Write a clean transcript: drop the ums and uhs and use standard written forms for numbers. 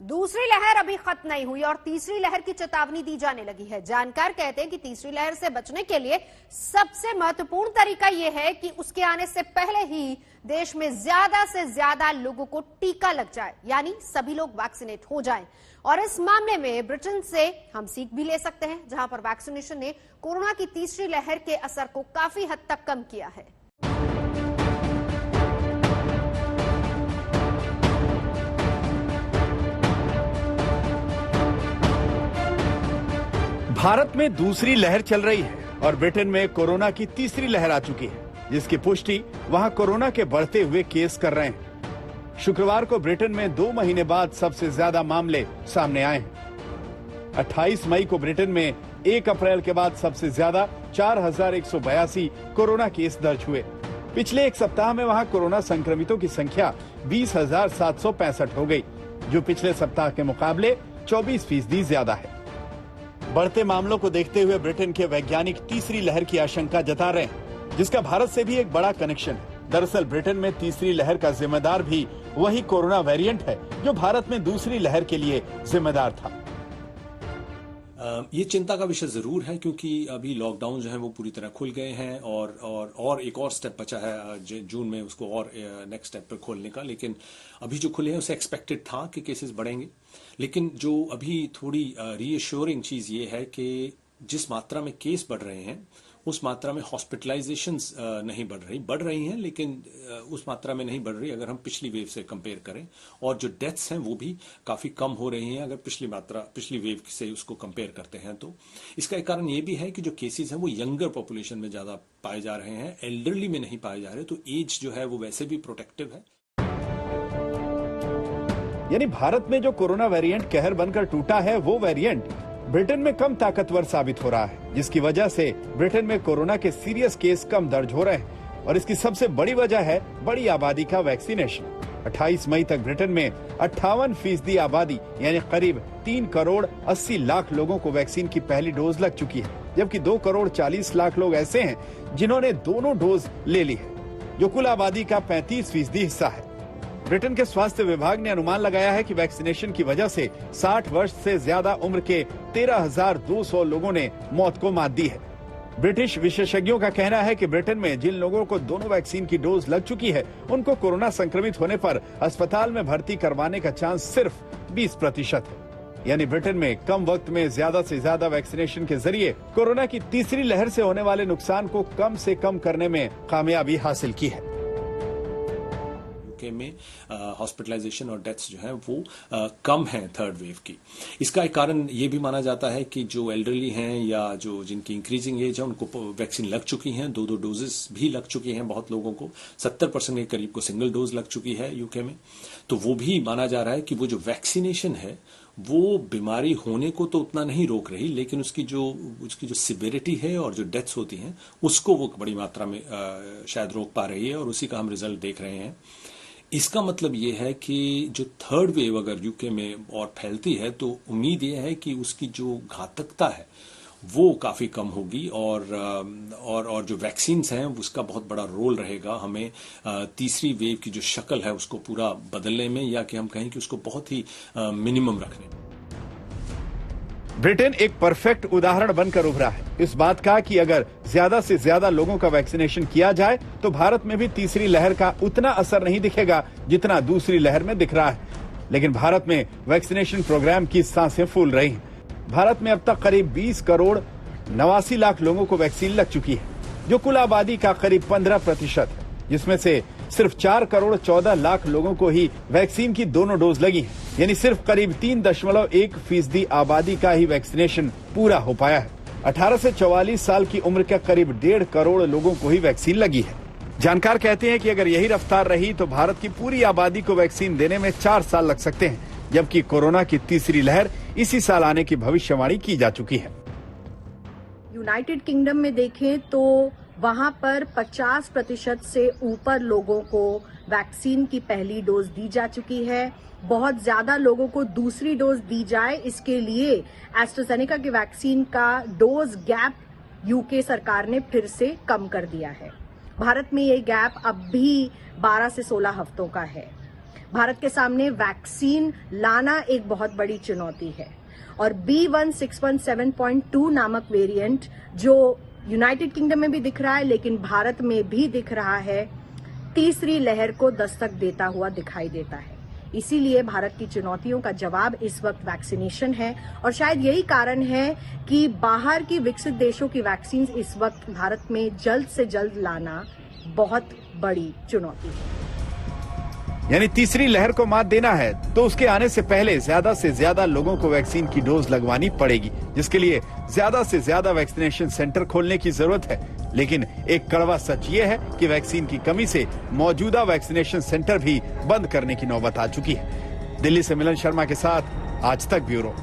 दूसरी लहर अभी खत्म नहीं हुई और तीसरी लहर की चेतावनी दी जाने लगी है। जानकार कहते हैं कि तीसरी लहर से बचने के लिए सबसे महत्वपूर्ण तरीका यह है कि उसके आने से पहले ही देश में ज्यादा से ज्यादा लोगों को टीका लग जाए, यानी सभी लोग वैक्सीनेट हो जाएं। और इस मामले में ब्रिटेन से हम सीख भी ले सकते हैं, जहां पर वैक्सीनेशन ने कोरोना की तीसरी लहर के असर को काफी हद तक कम किया है। भारत में दूसरी लहर चल रही है और ब्रिटेन में कोरोना की तीसरी लहर आ चुकी है, जिसकी पुष्टि वहां कोरोना के बढ़ते हुए केस कर रहे हैं। शुक्रवार को ब्रिटेन में 2 महीने बाद सबसे ज्यादा मामले सामने आए हैं। 28 मई को ब्रिटेन में 1 अप्रैल के बाद सबसे ज्यादा 4182 कोरोना केस दर्ज हुए। पिछले एक सप्ताह में वहां कोरोना संक्रमितों की संख्या 20,765 हो गई, जो पिछले सप्ताह के मुकाबले 24% ज्यादा है। बढ़ते मामलों को देखते हुए ब्रिटेन के वैज्ञानिक तीसरी लहर की आशंका जता रहे हैं, जिसका भारत से भी एक बड़ा कनेक्शन है। दरअसल ब्रिटेन में तीसरी लहर का जिम्मेदार भी वही कोरोना वेरिएंट है जो भारत में दूसरी लहर के लिए जिम्मेदार था। ये चिंता का विषय जरूर है, क्योंकि अभी लॉकडाउन जो है वो पूरी तरह खुल गए हैं और एक और स्टेप बचा है जून में उसको और नेक्स्ट स्टेप पर खोलने का। लेकिन अभी जो खुले हैं उसे एक्सपेक्टेड था कि केसेस बढ़ेंगे, लेकिन जो अभी थोड़ी रीएश्योरिंग चीज ये है कि जिस मात्रा में केस बढ़ रहे हैं उस मात्रा में हॉस्पिटलाइजेशंस नहीं बढ़ रही हैं, लेकिन उस मात्रा में नहीं बढ़ रही अगर हम पिछली वेव से कंपेयर करें। और जो डेथ्स हैं वो भी काफी कम हो रही हैं अगर पिछली वेव से उसको कंपेयर करते हैं। तो इसका एक कारण ये भी है कि जो केसेस हैं वो यंगर पॉपुलेशन में ज्यादा पाए जा रहे हैं, एल्डरली में नहीं पाए जा रहे। तो एज जो है वो वैसे भी प्रोटेक्टिव है। यानी भारत में जो कोरोना वेरिएंट कहर बनकर टूटा है, वो वेरिएंट ब्रिटेन में कम ताकतवर साबित हो रहा है, जिसकी वजह से ब्रिटेन में कोरोना के सीरियस केस कम दर्ज हो रहे हैं। और इसकी सबसे बड़ी वजह है बड़ी आबादी का वैक्सीनेशन। 28 मई तक ब्रिटेन में 58% आबादी यानी करीब 3 करोड़ 80 लाख लोगों को वैक्सीन की पहली डोज लग चुकी है, जबकि 2 करोड़ 40 लाख लोग ऐसे हैं जिन्होंने दोनों डोज ले ली है, जो कुल आबादी का 35% हिस्सा है। ब्रिटेन के स्वास्थ्य विभाग ने अनुमान लगाया है कि वैक्सीनेशन की वजह से 60 वर्ष से ज्यादा उम्र के 13,200 लोगों ने मौत को मात दी है। ब्रिटिश विशेषज्ञों का कहना है कि ब्रिटेन में जिन लोगों को दोनों वैक्सीन की डोज लग चुकी है, उनको कोरोना संक्रमित होने पर अस्पताल में भर्ती करवाने का चांस सिर्फ 20% है। यानी ब्रिटेन में कम वक्त में ज्यादा से ज्यादा वैक्सीनेशन के जरिए कोरोना की तीसरी लहर से होने वाले नुकसान को कम से कम करने में कामयाबी हासिल की है। में हॉस्पिटलाइजेशन और डेथ्स जो है वो कम हैं थर्ड वेव की। इसका एक कारण ये भी माना जाता है कि जो एल्डरली हैं या जो जिनकी इंक्रीजिंग एज है उनको वैक्सीन लग चुकी हैं, 2 डोजेस भी लग चुकी हैं। बहुत लोगों को 70% के करीब को सिंगल डोज लग चुकी है यूके में। तो वो भी माना जा रहा है कि वो जो वैक्सीनेशन है वो बीमारी होने को तो उतना नहीं रोक रही, लेकिन उसकी जो सिवियरिटी है और जो डेथ्स होती हैं उसको वो बड़ी मात्रा में शायद रोक पा रही है, और उसी का हम रिजल्ट देख रहे हैं। इसका मतलब ये है कि जो थर्ड वेव अगर यूके में और फैलती है तो उम्मीद ये है कि उसकी जो घातकता है वो काफी कम होगी, और जो वैक्सीन्स हैं उसका बहुत बड़ा रोल रहेगा हमें तीसरी वेव की जो शक्ल है उसको पूरा बदलने में, या कि हम कहें कि उसको बहुत ही मिनिमम रखने में। ब्रिटेन एक परफेक्ट उदाहरण बनकर उभरा है इस बात का कि अगर ज्यादा से ज्यादा लोगों का वैक्सीनेशन किया जाए तो भारत में भी तीसरी लहर का उतना असर नहीं दिखेगा जितना दूसरी लहर में दिख रहा है। लेकिन भारत में वैक्सीनेशन प्रोग्राम की सांसें फूल रही हैं। भारत में अब तक करीब 20 करोड़ 89 लाख लोगों को वैक्सीन लग चुकी है, जो कुल आबादी का करीब 15% है, जिसमें से सिर्फ 4 करोड़ 14 लाख लोगों को ही वैक्सीन की दोनों डोज लगी है। यानी सिर्फ करीब 3.1% आबादी का ही वैक्सीनेशन पूरा हो पाया है। 18 से 44 साल की उम्र के करीब 1.5 करोड़ लोगों को ही वैक्सीन लगी है। जानकार कहते हैं कि अगर यही रफ्तार रही तो भारत की पूरी आबादी को वैक्सीन देने में 4 साल लग सकते हैं, जबकि कोरोना की तीसरी लहर इसी साल आने की भविष्यवाणी की जा चुकी है। यूनाइटेड किंगडम में देखें तो वहां पर 50% से ऊपर लोगों को वैक्सीन की पहली डोज दी जा चुकी है। बहुत ज्यादा लोगों को दूसरी डोज दी जाए, इसके लिए एस्ट्राजेनेका की वैक्सीन का डोज गैप यूके सरकार ने फिर से कम कर दिया है। भारत में ये गैप अब भी 12 से 16 हफ्तों का है। भारत के सामने वैक्सीन लाना एक बहुत बड़ी चुनौती है और B1617.2 नामक वेरिएंट जो यूनाइटेड किंगडम में भी दिख रहा है लेकिन भारत में भी दिख रहा है, तीसरी लहर को दस्तक देता हुआ दिखाई देता है। इसीलिए भारत की चुनौतियों का जवाब इस वक्त वैक्सीनेशन है और शायद यही कारण है कि बाहर की विकसित देशों की वैक्सीन इस वक्त भारत में जल्द से जल्द लाना बहुत बड़ी चुनौती है। यानी तीसरी लहर को मात देना है तो उसके आने से पहले ज्यादा से ज्यादा लोगों को वैक्सीन की डोज लगवानी पड़ेगी, जिसके लिए ज्यादा से ज्यादा वैक्सीनेशन सेंटर खोलने की जरूरत है। लेकिन एक कड़वा सच ये है कि वैक्सीन की कमी से मौजूदा वैक्सीनेशन सेंटर भी बंद करने की नौबत आ चुकी है। दिल्ली से मिलन शर्मा के साथ आज तक ब्यूरो।